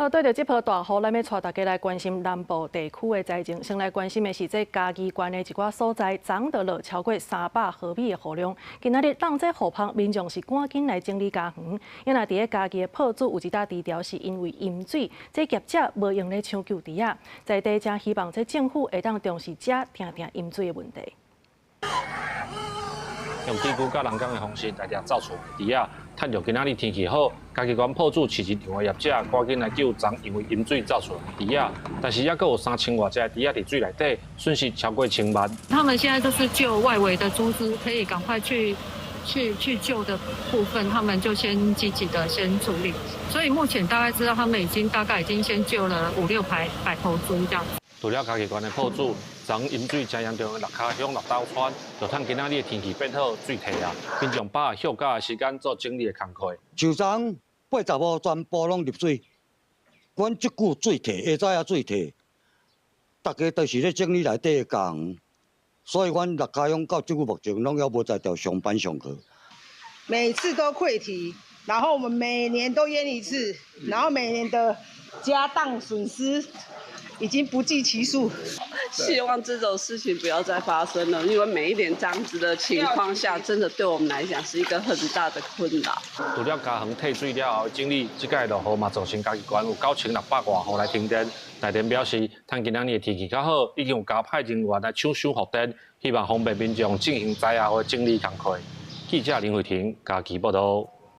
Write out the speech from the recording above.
对着这波大雨，咱要带大家来关心南部地区的灾情。先来关心的是这嘉义县的一寡所在，昨就落超过300毫米的雨量。今仔日当这雨棚，民众是赶紧来整理家园。因为伫咧嘉义的破厝有一搭低潮，是因为淹水，这业者无用咧抢救池啊。在地正希望这政府会当重视这定淹水的问题。 用地区甲人工的方式来掠造出的池啊，趁着今仔日天气好，嘉义县破厝市市场的业者赶紧来救昨因为淹水造出的池啊，但是也阁有3000多只的池啊伫水内底，损失超过1000万。他们现在都是救外围的猪只，可以赶快去救的部分，他们就先积极的先处理。所以目前大概知道他们大概已经先救了5、6排头猪这样。 除了嘉义县的破厝，昨淹水真严重的六卡乡、六斗川，就趁今仔日的天气变好，水退啊，民众把握休假的时间做整理的工课。像昨8、10户全部拢入水，阮即久水退，下早也水退，大家都是咧整理内底的家园，所以阮六卡乡到即久目前拢还无在调上班上课。每次都溃堤，然后我们每年都淹一次，然后每年的家当损失。 已经不计其数，希望这种事情不要再发生了，因为每一年这样子的情况下，真的对我们来讲是一个很大的困扰。除了家园退水了后，整理这届落雨嘛，造成嘉义县有9600多户来停电。台电表示，趁今仔日的天气较好，已经有加派人员来抢修复电，希望方便民众进行灾害的整理工作。记者林慧婷，嘉义报道。